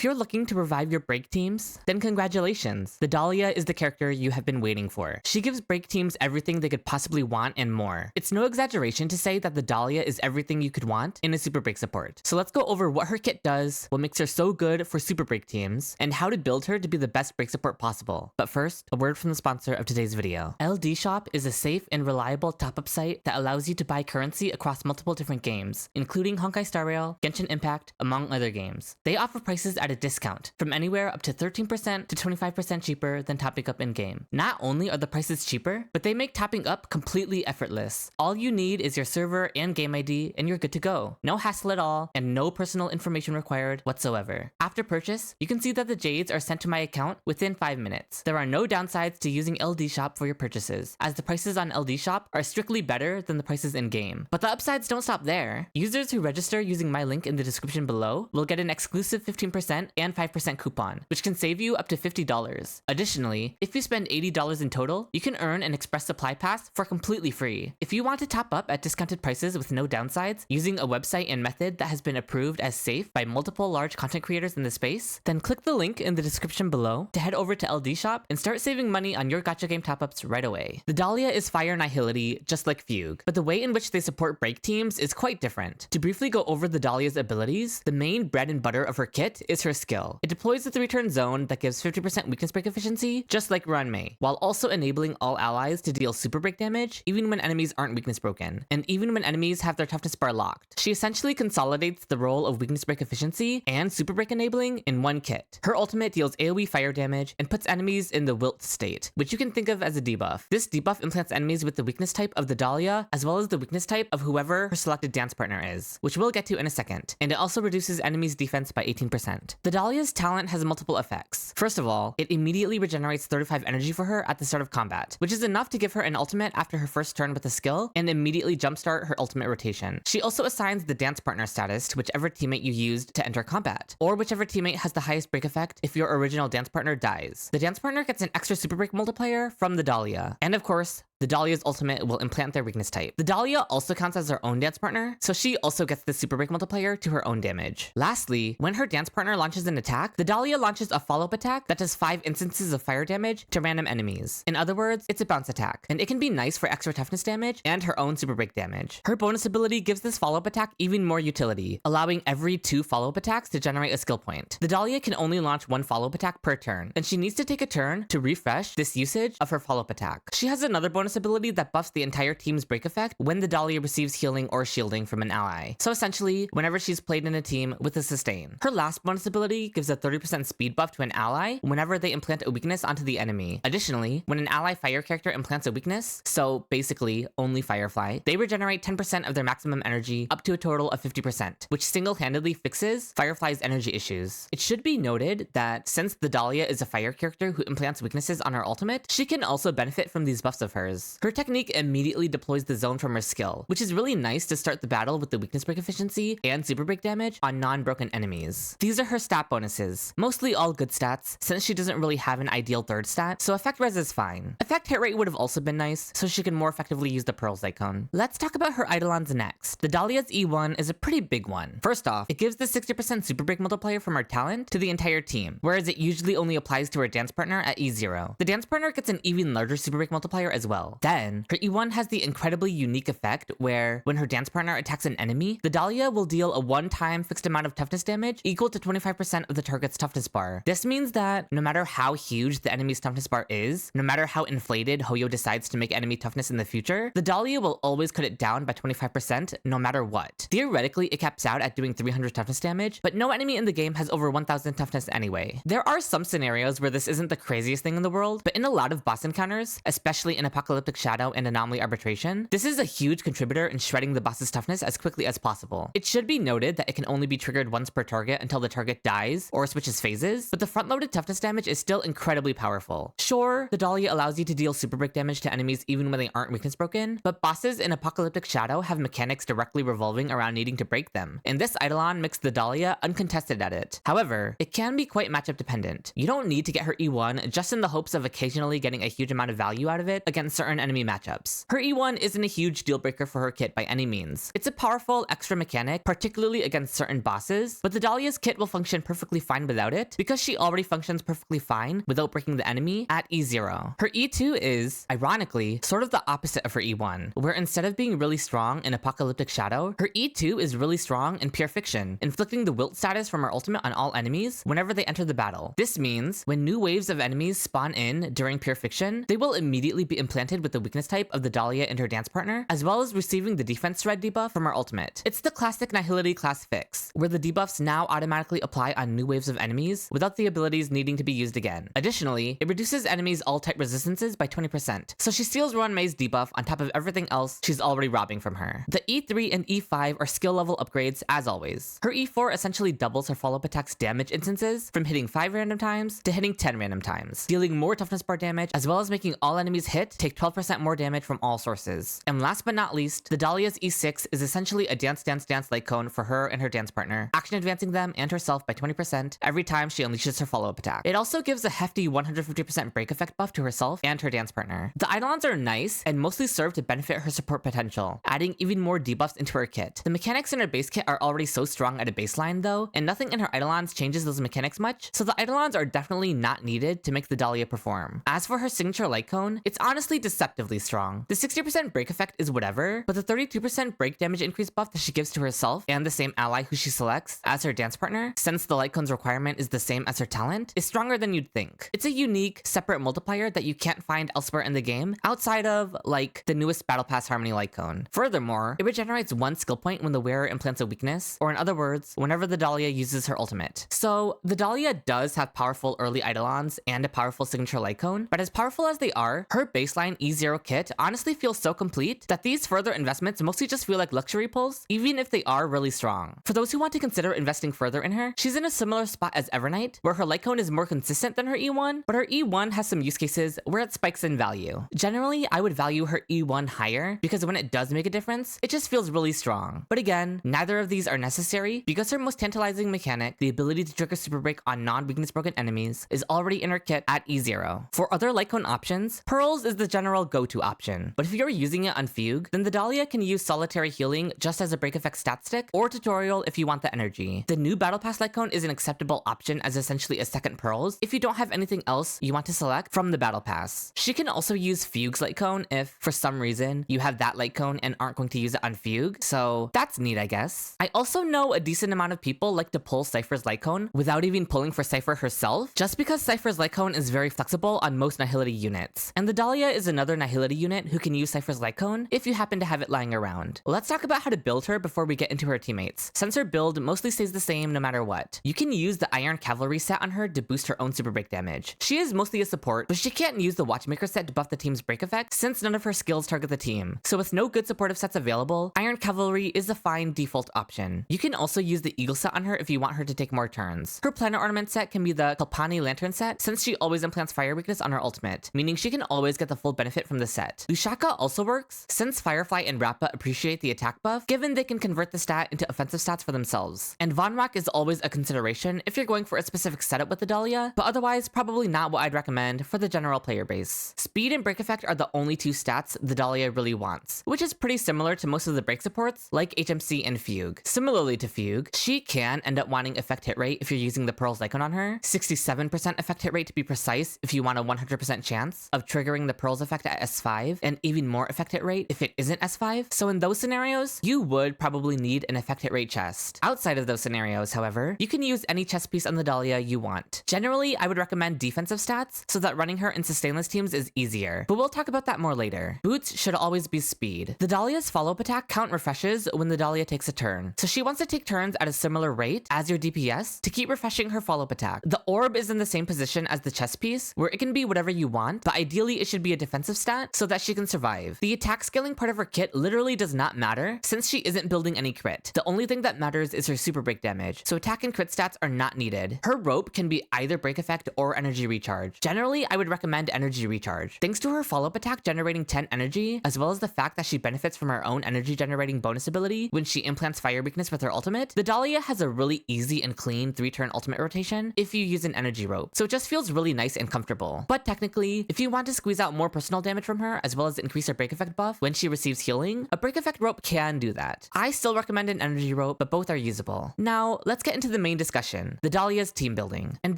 If you're looking to revive your break teams, then congratulations. The Dahlia is the character you have been waiting for. She gives break teams everything they could possibly want and more. It's no exaggeration to say that the Dahlia is everything you could want in a super break support. So let's go over what her kit does, what makes her so good for super break teams, and how to build her to be the best break support possible. But first, a word from the sponsor of today's video. LD Shop is a safe and reliable top-up site that allows you to buy currency across multiple different games, including Honkai Star Rail, Genshin Impact, among other games. They offer prices at a discount, from anywhere up to 13% to 25% cheaper than topping up in-game. Not only are the prices cheaper, but they make topping up completely effortless. All you need is your server and game ID, and you're good to go. No hassle at all, and no personal information required whatsoever. After purchase, you can see that the Jades are sent to my account within 5 minutes. There are no downsides to using LD Shop for your purchases, as the prices on LD Shop are strictly better than the prices in-game. But the upsides don't stop there. Users who register using my link in the description below will get an exclusive 15% and 5% coupon, which can save you up to $50. Additionally, if you spend $80 in total, you can earn an express supply pass for completely free. If you want to top up at discounted prices with no downsides, using a website and method that has been approved as safe by multiple large content creators in the space, then click the link in the description below to head over to LD Shop and start saving money on your gacha game top-ups right away. The Dahlia is Fire Nihility, just like Fugue, but the way in which they support break teams is quite different. To briefly go over the Dahlia's abilities, the main bread and butter of her kit is her skill. It deploys a 3-turn zone that gives 50% weakness break efficiency, just like Ranmei, while also enabling all allies to deal super break damage, even when enemies aren't weakness broken, and even when enemies have their toughness bar locked. She essentially consolidates the role of weakness break efficiency and super break enabling in one kit. Her ultimate deals AoE fire damage and puts enemies in the wilt state, which you can think of as a debuff. This debuff implants enemies with the weakness type of the Dahlia, as well as the weakness type of whoever her selected dance partner is, which we'll get to in a second, and it also reduces enemies' defense by 18%. The Dahlia's talent has multiple effects. First of all, it immediately regenerates 35 energy for her at the start of combat, which is enough to give her an ultimate after her first turn with a skill and immediately jumpstart her ultimate rotation. She also assigns the dance partner status to whichever teammate you used to enter combat, or whichever teammate has the highest break effect if your original dance partner dies. The dance partner gets an extra super break multiplier from the Dahlia, and of course, the Dahlia's ultimate will implant their weakness type. The Dahlia also counts as her own dance partner, so she also gets the super break multiplier to her own damage. Lastly, when her dance partner launches an attack, the Dahlia launches a follow-up attack that does 5 instances of fire damage to random enemies. In other words, it's a bounce attack, and it can be nice for extra toughness damage and her own super break damage. Her bonus ability gives this follow-up attack even more utility, allowing every 2 follow-up attacks to generate a skill point. The Dahlia can only launch 1 follow-up attack per turn, and she needs to take a turn to refresh this usage of her follow-up attack. She has another bonus ability that buffs the entire team's break effect when the Dahlia receives healing or shielding from an ally. So essentially, whenever she's played in a team with a sustain. Her last bonus ability gives a 30% speed buff to an ally whenever they implant a weakness onto the enemy. Additionally, when an ally fire character implants a weakness, so basically only Firefly, they regenerate 10% of their maximum energy up to a total of 50%, which single-handedly fixes Firefly's energy issues. It should be noted that since the Dahlia is a fire character who implants weaknesses on her ultimate, she can also benefit from these buffs of hers. Her technique immediately deploys the zone from her skill, which is really nice to start the battle with the weakness break efficiency and super break damage on non-broken enemies. These are her stat bonuses, mostly all good stats, since she doesn't really have an ideal third stat, so effect res is fine. Effect hit rate would have also been nice, so she can more effectively use the Pearls icon. Let's talk about her Eidolons next. The Dahlia's E1 is a pretty big one. First off, it gives the 60% super break multiplier from her talent to the entire team, whereas it usually only applies to her dance partner at E0. The dance partner gets an even larger super break multiplier as well. Then, her E1 has the incredibly unique effect where, when her dance partner attacks an enemy, the Dahlia will deal a one-time fixed amount of toughness damage equal to 25% of the target's toughness bar. This means that no matter how huge the enemy's toughness bar is, no matter how inflated Hoyo decides to make enemy toughness in the future, the Dahlia will always cut it down by 25% no matter what. Theoretically, it caps out at doing 300 toughness damage, but no enemy in the game has over 1000 toughness anyway. There are some scenarios where this isn't the craziest thing in the world, but in a lot of boss encounters, especially in Apocalyptic Shadow and Anomaly Arbitration, this is a huge contributor in shredding the boss's toughness as quickly as possible. It should be noted that it can only be triggered once per target until the target dies or switches phases, but the front-loaded toughness damage is still incredibly powerful. Sure, the Dahlia allows you to deal super break damage to enemies even when they aren't weakness broken, but bosses in Apocalyptic Shadow have mechanics directly revolving around needing to break them, and this Eidolon makes the Dahlia uncontested at it. However, it can be quite matchup dependent. You don't need to get her E1 just in the hopes of occasionally getting a huge amount of value out of it against certain enemy matchups. Her E1 isn't a huge deal breaker for her kit by any means. It's a powerful extra mechanic, particularly against certain bosses, but the Dahlia's kit will function perfectly fine without it because she already functions perfectly fine without breaking the enemy at E0. Her E2 is, ironically, sort of the opposite of her E1, where instead of being really strong in Apocalyptic Shadow, her E2 is really strong in Pure Fiction, inflicting the wilt status from her ultimate on all enemies whenever they enter the battle. This means when new waves of enemies spawn in during Pure Fiction, they will immediately be implanted with the weakness type of the Dahlia and her dance partner, as well as receiving the defense thread debuff from her ultimate. It's the classic Nihility class fix, where the debuffs now automatically apply on new waves of enemies without the abilities needing to be used again. Additionally, it reduces enemies' all-type resistances by 20%, so she steals Ruan Mei's debuff on top of everything else she's already robbing from her. The E3 and E5 are skill level upgrades as always. Her E4 essentially doubles her follow-up attack's damage instances from hitting 5 random times to hitting 10 random times, dealing more toughness bar damage as well as making all enemies hit take 12% more damage from all sources. And last but not least, the Dahlia's E6 is essentially a dance Lightcone for her and her dance partner, action advancing them and herself by 20% every time she unleashes her follow-up attack. It also gives a hefty 150% break effect buff to herself and her dance partner. The Eidolons are nice and mostly serve to benefit her support potential, adding even more debuffs into her kit. The mechanics in her base kit are already so strong at a baseline though, and nothing in her Eidolons changes those mechanics much, so the Eidolons are definitely not needed to make the Dahlia perform. As for her signature Lightcone, it's honestly deceptively strong. The 60% break effect is whatever, but the 32% break damage increase buff that she gives to herself and the same ally who she selects as her dance partner, since the Lightcone's requirement is the same as her talent, is stronger than you'd think. It's a unique, separate multiplier that you can't find elsewhere in the game, outside of, like, the newest Battle Pass Harmony Lightcone. Furthermore, it regenerates 1 skill point when the wearer implants a weakness, or in other words, whenever the Dahlia uses her ultimate. So, the Dahlia does have powerful early Eidolons and a powerful signature Lightcone, but as powerful as they are, her baseline E0 kit honestly feels so complete that these further investments mostly just feel like luxury pulls, even if they are really strong. For those who want to consider investing further in her, she's in a similar spot as Evernight, where her Lightcone is more consistent than her E1, but her E1 has some use cases where it spikes in value. Generally, I would value her E1 higher, because when it does make a difference, it just feels really strong. But again, neither of these are necessary, because her most tantalizing mechanic, the ability to trigger super break on non-weakness broken enemies, is already in her kit at E0. For other Lightcone options, Pearls is the general go-to option, but if you're using it on Fugue, then the Dahlia can use Solitary Healing just as a break effect stat stick, or Tutorial if you want the energy. The new Battle Pass Lightcone is an acceptable option as essentially a second Pearls if you don't have anything else you want to select from the Battle Pass. She can also use Fugue's Lightcone if, for some reason, you have that Lightcone and aren't going to use it on Fugue, so that's neat, I guess. I also know a decent amount of people like to pull Cypher's Lightcone without even pulling for Cypher herself, just because Cypher's Lightcone is very flexible on most Nihility units. And the Dahlia is another Nihility unit who can use Cypher's Lightcone if you happen to have it lying around. Let's talk about how to build her before we get into her teammates, since her build mostly stays the same no matter what. You can use the Iron Cavalry set on her to boost her own super break damage. She is mostly a support, but she can't use the Watchmaker set to buff the team's break effect since none of her skills target the team. So with no good supportive sets available, Iron Cavalry is a fine default option. You can also use the Eagle set on her if you want her to take more turns. Her Planet Ornament set can be the Kalpani Lantern set since she always implants fire weakness on her ultimate, meaning she can always get the full benefit from the set. Lushaka also works since Firefly and Rappa appreciate the attack buff, given they can convert the stat into offensive stats for themselves. And Von Rock is always a consideration if you're going for a specific setup with the Dahlia, but otherwise probably not what I'd recommend for the general player base. Speed and break effect are the only two stats the Dahlia really wants, which is pretty similar to most of the break supports like HMC and Fugue. Similarly to Fugue, she can end up wanting effect hit rate if you're using the Pearls Icon on her, 67% effect hit rate to be precise if you want a 100% chance of triggering the Pearls effect at S5, and even more effect hit rate if it isn't S5. So in those scenarios, you would probably need an effect hit rate chest. Outside of those scenarios, however, you can use any chest piece on the Dahlia you want. Generally, I would recommend defensive stats so that running her in sustainless teams is easier, but we'll talk about that more later. Boots should always be speed. The Dahlia's follow-up attack count refreshes when the Dahlia takes a turn, so she wants to take turns at a similar rate as your DPS to keep refreshing her follow-up attack. The orb is in the same position as the chest piece, where it can be whatever you want, but ideally it should be a defensive stat so that she can survive. The attack scaling part of her kit literally does not matter since she isn't building any crit. The only thing that matters is her super break damage, so attack and crit stats are not needed. Her rope can be either break effect or energy recharge. Generally, I would recommend energy recharge. Thanks to her follow-up attack generating 10 energy, as well as the fact that she benefits from her own energy generating bonus ability when she implants fire weakness with her ultimate, the Dahlia has a really easy and clean 3-turn ultimate rotation if you use an energy rope, so it just feels really nice and comfortable. But technically, if you want to squeeze out more personal additional damage from her, as well as increase her break effect buff when she receives healing, a break effect rope can do that. I still recommend an energy rope, but both are usable. Now, let's get into the main discussion, the Dahlia's team building. And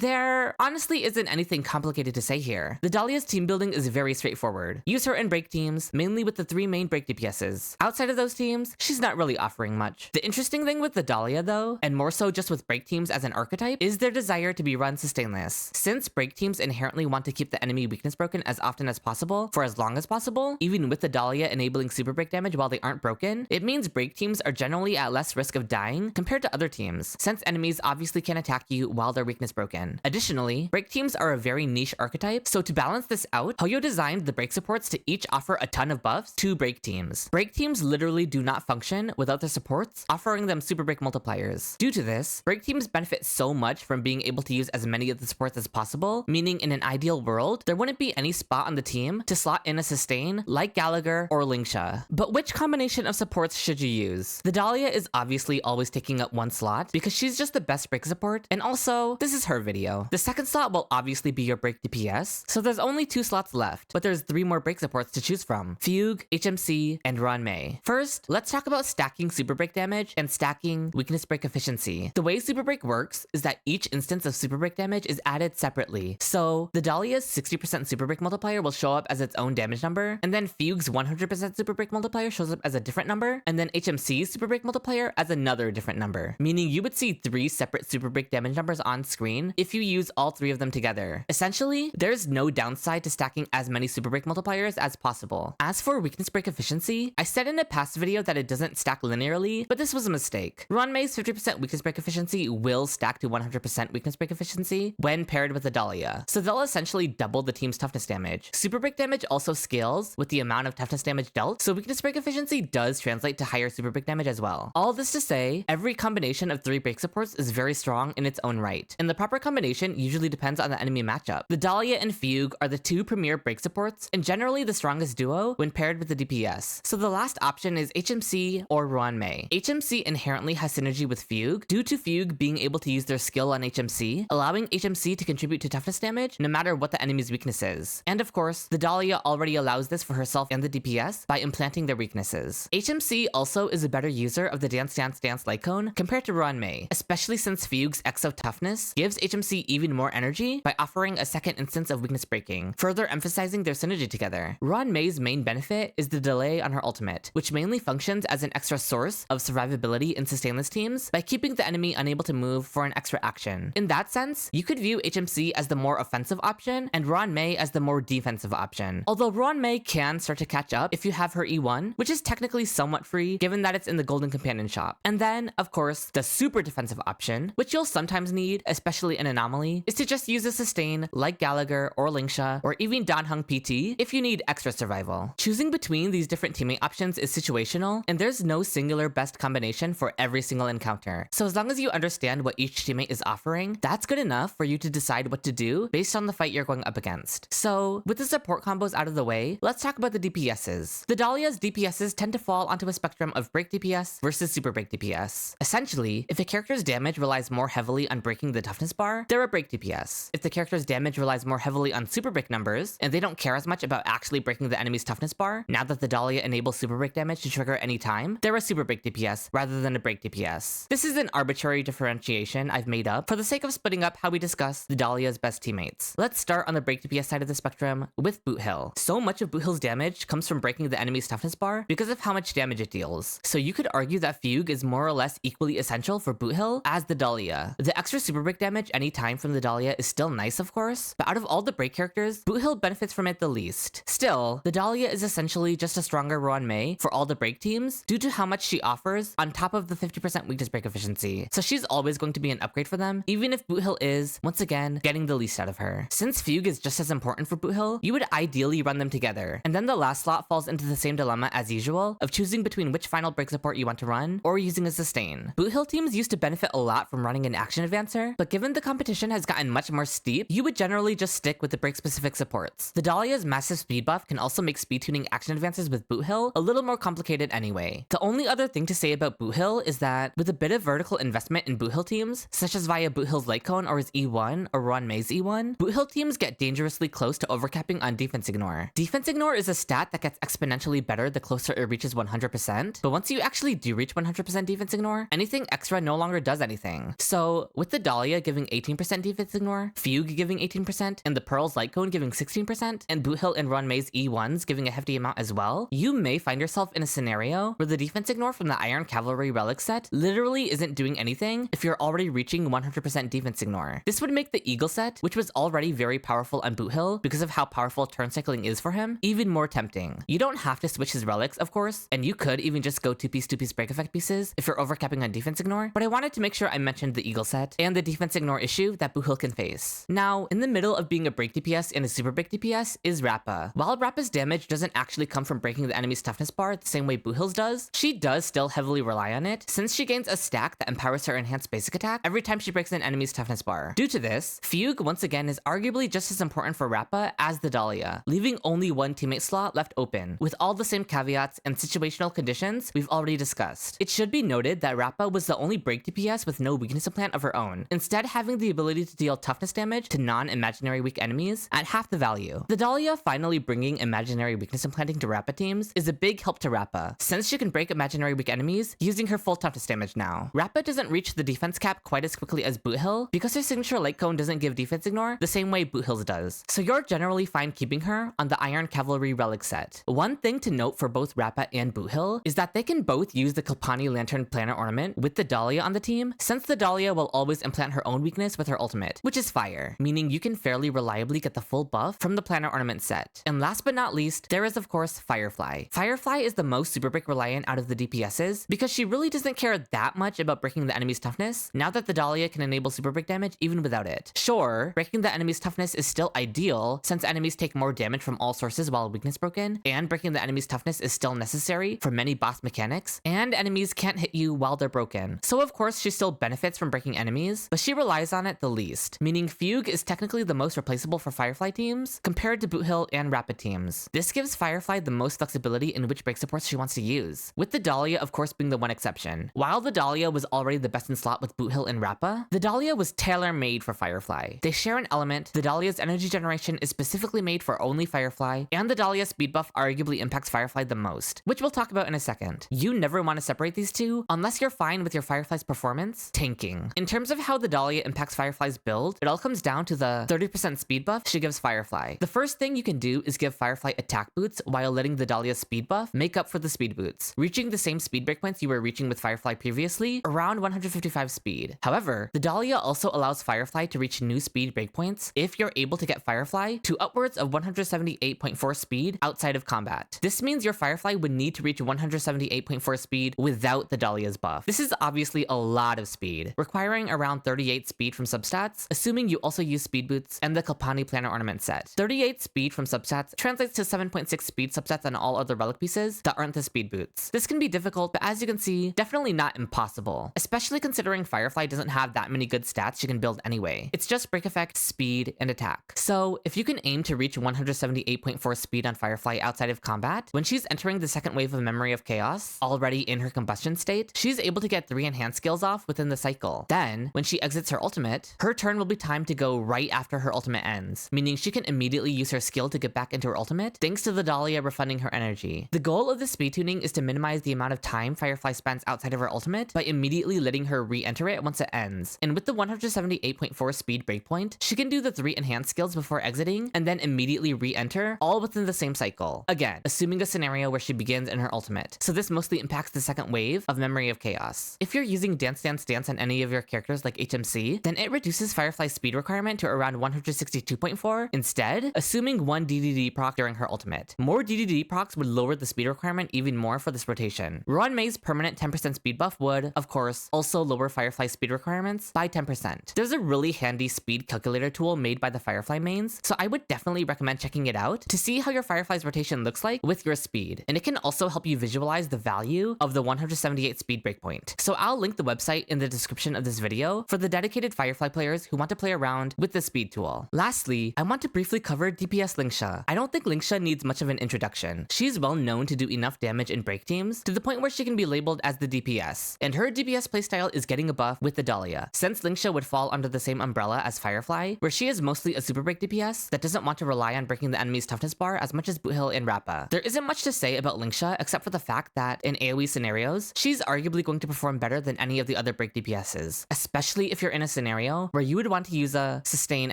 there honestly isn't anything complicated to say here. The Dahlia's team building is very straightforward. Use her in break teams, mainly with the 3 main break DPSs. Outside of those teams, she's not really offering much. The interesting thing with the Dahlia though, and more so just with break teams as an archetype, is their desire to be run sustainless. Since break teams inherently want to keep the enemy weakness broken as often as possible, for as long as possible, even with the Dahlia enabling super break damage while they aren't broken, it means break teams are generally at less risk of dying compared to other teams, since enemies obviously can attack you while their weakness broken. Additionally, break teams are a very niche archetype, so to balance this out, Hoyo designed the break supports to each offer a ton of buffs to break teams. Break teams literally do not function without the supports offering them super break multipliers. Due to this, break teams benefit so much from being able to use as many of the supports as possible, meaning in an ideal world, there wouldn't be any spot on the team to slot in a sustain like Gallagher or Lingsha. But which combination of supports should you use? The Dahlia is obviously always taking up one slot because she's just the best break support, and also, this is her video. The second slot will obviously be your break DPS, so there's only 2 slots left, but there's 3 more break supports to choose from: Fugue, HMC, and Ruan-Mei. First, let's talk about stacking super break damage and stacking weakness break efficiency. The way super break works is that each instance of super break damage is added separately. So the Dahlia's 60% super break multiplier will show up as its own damage number, and then Fugue's 100% super break multiplier shows up as a different number, and then HMC's super break multiplier as another different number, meaning you would see 3 separate super break damage numbers on screen if you use all 3 of them together. Essentially, there's no downside to stacking as many super break multipliers as possible. As for weakness break efficiency, I said in a past video that it doesn't stack linearly, but this was a mistake. Ruan-Mei's 50% weakness break efficiency will stack to 100% weakness break efficiency when paired with the Dahlia, so they'll essentially double the team's toughness damage. Super break damage also scales with the amount of toughness damage dealt, so weakness break efficiency does translate to higher super break damage as well. All this to say, every combination of 3 break supports is very strong in its own right, and the proper combination usually depends on the enemy matchup. The Dahlia and Fugue are the 2 premier break supports, and generally the strongest duo when paired with the DPS. So the last option is HMC or Ruan-Mei. HMC inherently has synergy with Fugue, due to Fugue being able to use their skill on HMC, allowing HMC to contribute to toughness damage no matter what the enemy's weakness is. And of course, the Dahlia already allows this for herself and the DPS by implanting their weaknesses. HMC also is a better user of the Dance Dance Dance Lightcone compared to Ruan-Mei, especially since Fugue's Exo Toughness gives HMC even more energy by offering a second instance of weakness breaking, further emphasizing their synergy together. Ruan-Mei's main benefit is the delay on her ultimate, which mainly functions as an extra source of survivability in sustainless teams by keeping the enemy unable to move for an extra action. In that sense, you could view HMC as the more offensive option and Ruan-Mei as the more defensive option. Although Ruan-Mei can start to catch up if you have her E1, which is technically somewhat free given that it's in the Golden Companion shop. And then, of course, the super defensive option, which you'll sometimes need, especially in Anomaly, is to just use a sustain like Gallagher or Lingsha or even Danheng PT if you need extra survival. Choosing between these different teammate options is situational, and there's no singular best combination for every single encounter. So as long as you understand what each teammate is offering, that's good enough for you to decide what to do based on the fight you're going up against. So with the support combos out of the way, let's talk about the DPSs. The Dahlia's DPSs tend to fall onto a spectrum of break DPS versus super break DPS. Essentially, if a character's damage relies more heavily on breaking the toughness bar, they're a break DPS. If the character's damage relies more heavily on super break numbers, and they don't care as much about actually breaking the enemy's toughness bar, now that the Dahlia enables super break damage to trigger any time, they're a super break DPS rather than a break DPS. This is an arbitrary differentiation I've made up for the sake of splitting up how we discuss the Dahlia's best teammates. Let's start on the break DPS side of the spectrum with Boot Hill. So much of Boot Hill's damage comes from breaking the enemy's toughness bar because of how much damage it deals. So you could argue that Fugue is more or less equally essential for Boot Hill as the Dahlia. The extra super break damage anytime from the Dahlia is still nice, of course, but out of all the break characters, Boot Hill benefits from it the least. Still, the Dahlia is essentially just a stronger Ruan-Mei for all the break teams due to how much she offers on top of the 50% weakness break efficiency. So she's always going to be an upgrade for them, even if Boot Hill is, once again, getting the least out of her. Since Fugue is just as important for Boot Hill, you would ideally run them together. And then the last slot falls into the same dilemma as usual of choosing between which final break support you want to run or using a sustain. Boot Hill teams used to benefit a lot from running an action advancer, but given the competition has gotten much more steep, you would generally just stick with the break specific supports. The Dahlia's massive speed buff can also make speed tuning action advances with Boot Hill a little more complicated anyway. The only other thing to say about Boot Hill is that with a bit of vertical investment in Boot Hill teams, such as via Boot Hill's Lightcone or his E1 or Ruan-Mei's E1, Boot Hill teams get dangerously close to overcapping on defense defense ignore. Defense ignore is a stat that gets exponentially better the closer it reaches 100%, but once you actually do reach 100% defense ignore, anything extra no longer does anything. So with the Dahlia giving 18% defense ignore, Fugue giving 18%, and the Pearl's Lightcone giving 16%, and Boot Hill and Ruanmei's E1s giving a hefty amount as well, you may find yourself in a scenario where the defense ignore from the Iron Cavalry Relic set literally isn't doing anything if you're already reaching 100% defense ignore. This would make the Eagle set, which was already very powerful on Boot Hill because of how powerful turn cycling is for him, even more tempting. You don't have to switch his relics, of course, and you could even just go 2-piece break effect pieces if you're overcapping on defense ignore, but I wanted to make sure I mentioned the Eagle set and the defense ignore issue that Boot Hill can face. Now, in the middle of being a break DPS and a super break DPS is Rappa. While Rappa's damage doesn't actually come from breaking the enemy's toughness bar the same way Boot Hill's does, she does still heavily rely on it, since she gains a stack that empowers her enhanced basic attack every time she breaks an enemy's toughness bar. Due to this, Fugue once again is arguably just as important for Rappa as the Dahlia, leaving only one teammate slot left open, with all the same caveats and situational conditions we've already discussed. It should be noted that Rappa was the only break DPS with no weakness implant of her own, instead having the ability to deal toughness damage to non-imaginary weak enemies at half the value. The Dahlia finally bringing imaginary weakness implanting to Rappa teams is a big help to Rappa, since she can break imaginary weak enemies using her full toughness damage now. Rappa doesn't reach the defense cap quite as quickly as Boot Hill because her signature Lightcone doesn't give defense ignore the same way Boot Hill's does, so you're generally fine keeping her on the Iron Cavalry Relic set. One thing to note for both Rappa and Boot Hill is that they can both use the Kalpani Lantern Planet Ornament with the Dahlia on the team, since the Dahlia will always implant her own weakness with her ultimate, which is fire, meaning you can fairly reliably get the full buff from the Planet Ornament set. And last but not least, there is of course Firefly. Firefly is the most super break reliant out of the DPSs because she really doesn't care that much about breaking the enemy's toughness now that the Dahlia can enable super break damage even without it. Sure, breaking the enemy's toughness is still ideal since enemies take more damage from all sources while weakness broken, and breaking the enemy's toughness is still necessary for many boss mechanics, and enemies can't hit you while they're broken. So of course she still benefits from breaking enemies, but she relies on it the least, meaning Fugue is technically the most replaceable for Firefly teams compared to Boot Hill and Rapid teams. This gives Firefly the most flexibility in which break supports she wants to use, with the Dahlia of course being the one exception. While the Dahlia was already the best in slot with Boot Hill and Rappa, the Dahlia was tailor-made for Firefly. They share an element, the Dahlia's energy generation is specifically made for only Firefly, and the Dahlia's speed buff arguably impacts Firefly the most, which we'll talk about in a second. You never want to separate these two unless you're fine with your Firefly's performance tanking. In terms of how the Dahlia impacts Firefly's build, it all comes down to the 30% speed buff she gives Firefly. The first thing you can do is give Firefly attack boots while letting the Dahlia's speed buff make up for the speed boots, reaching the same speed breakpoints you were reaching with Firefly previously, around 155 speed. However, the Dahlia also allows Firefly to reach new speed breakpoints if you're able to get Firefly to upwards of 178.4 speed outside of combat. This means your Firefly would need to reach 178.4 speed without the Dahlia's buff. This is obviously a lot of speed, requiring around 38 speed from substats, assuming you also use speed boots and the Kalpani Planar Ornament set. 38 speed from substats translates to 7.6 speed substats on all other relic pieces that aren't the speed boots. This can be difficult, but as you can see, definitely not impossible, especially considering Firefly doesn't have that many good stats she can build anyway. It's just break effect, speed, and attack. So if you can aim to reach 178.4 speed on Firefly outside of combat, when she's entering the second wave of Memory of Chaos, already in her combustion state, she's able to get 3 enhanced skills off within the cycle. Then, when she exits her ultimate, her turn will be timed to go right after her ultimate ends, meaning she can immediately use her skill to get back into her ultimate, thanks to the Dahlia refunding her energy. The goal of this speed tuning is to minimize the amount of time Firefly spends outside of her ultimate by immediately letting her re-enter it once it ends. And with the 178.4 speed breakpoint, she can do the 3 enhanced skills before exiting, and then immediately re-enter, all within the same cycle. Again, assuming a scenario where she begins in her ultimate. So this mostly impacts the second wave of Memory of Chaos. If you're using Dance Dance Dance on any of your characters like HMC, then it reduces Firefly's speed requirement to around 162.4 instead, assuming 1 DDD proc during her ultimate. More DDD procs would lower the speed requirement even more for this rotation. Ruanmei's permanent 10% speed buff would, of course, also lower Firefly's speed requirements by 10%. There's a really handy speed calculator tool made by the Firefly mains, so I would definitely recommend checking it out to see how your Firefly's rotation looks like with your speed, and it can also help you visualize the value of the 178 speed breakpoint. So I'll link the website in the description of this video for the dedicated Firefly players who want to play around with the speed tool. Lastly, I want to briefly cover DPS Linksha. I don't think Linksha needs much of an introduction. She's well known to do enough damage in break teams to the point where she can be labeled as the DPS, and her DPS playstyle is getting a buff with the Dahlia, since Linksha would fall under the same umbrella as Firefly, where she is mostly a super break DPS that doesn't want to rely on breaking breaking the enemy's toughness bar as much as Boothil and Rappa. There isn't much to say about Lingsha except for the fact that in AoE scenarios, she's arguably going to perform better than any of the other break DPSs, especially if you're in a scenario where you would want to use a sustain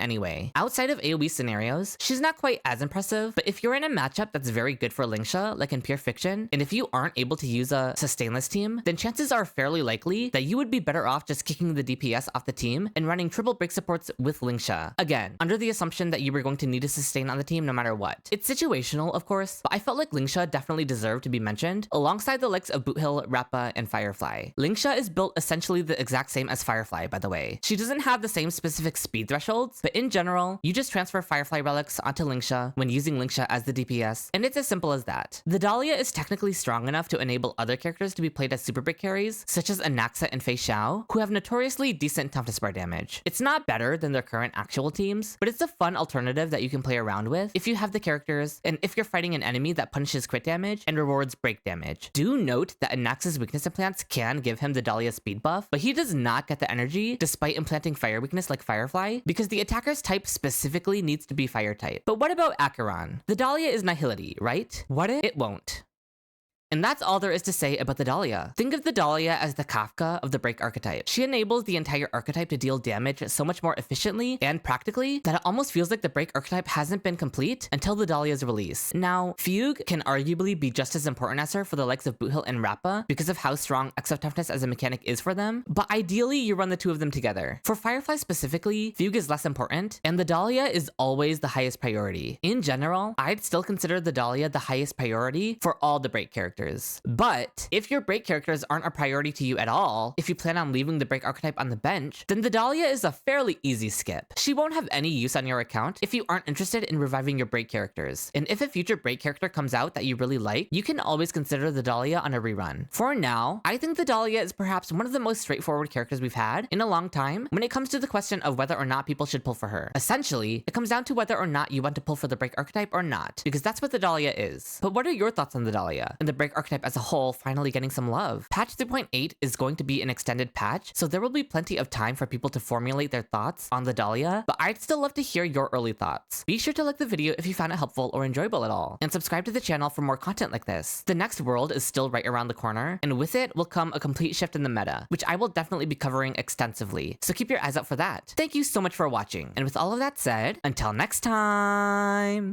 anyway. Outside of AoE scenarios, she's not quite as impressive, but if you're in a matchup that's very good for Lingsha, like in Pure Fiction, and if you aren't able to use a sustainless team, then chances are fairly likely that you would be better off just kicking the DPS off the team and running triple break supports with Lingsha. Again, under the assumption that you were going to need a sustain on the team no matter what. It's situational, of course, but I felt like Lingsha definitely deserved to be mentioned alongside the likes of Boothil, Rappa, and Firefly. Lingsha is built essentially the exact same as Firefly, by the way. She doesn't have the same specific speed thresholds, but in general, you just transfer Firefly relics onto Lingsha when using Lingsha as the DPS, and it's as simple as that. The Dahlia is technically strong enough to enable other characters to be played as super break carries, such as Anaxa and Fei Xiao, who have notoriously decent toughness bar damage. It's not better than their current actual teams, but it's a fun alternative that you can play around with if you have the characters and if you're fighting an enemy that punishes crit damage and rewards break damage. Do note that Anaxa's weakness implants can give him the Dahlia speed buff, but he does not get the energy despite implanting fire weakness like Firefly, because the attacker's type specifically needs to be fire type. But what about Acheron? The Dahlia is Nihility, right? What if it won't? And that's all there is to say about the Dahlia. Think of the Dahlia as the Kafka of the break archetype. She enables the entire archetype to deal damage so much more efficiently and practically that it almost feels like the break archetype hasn't been complete until the Dahlia's release. Now, Fugue can arguably be just as important as her for the likes of Boothil and Rappa because of how strong exo toughness as a mechanic is for them, but ideally you run the two of them together. For Firefly specifically, Fugue is less important, and the Dahlia is always the highest priority. In general, I'd still consider the Dahlia the highest priority for all the break characters. But if your break characters aren't a priority to you at all, if you plan on leaving the break archetype on the bench, then the Dahlia is a fairly easy skip. She won't have any use on your account if you aren't interested in reviving your break characters. And if a future break character comes out that you really like, you can always consider the Dahlia on a rerun. For now, I think the Dahlia is perhaps one of the most straightforward characters we've had in a long time when it comes to the question of whether or not people should pull for her. Essentially, it comes down to whether or not you want to pull for the break archetype or not, because that's what the Dahlia is. But what are your thoughts on the Dahlia and the break archetype as a whole finally getting some love? Patch 3.8 is going to be an extended patch, so there will be plenty of time for people to formulate their thoughts on the Dahlia, but I'd still love to hear your early thoughts. Be sure to like the video if you found it helpful or enjoyable at all, and subscribe to the channel for more content like this. The next world is still right around the corner, and with it will come a complete shift in the meta, which I will definitely be covering extensively, so keep your eyes out for that. Thank you so much for watching, and with all of that said, until next time!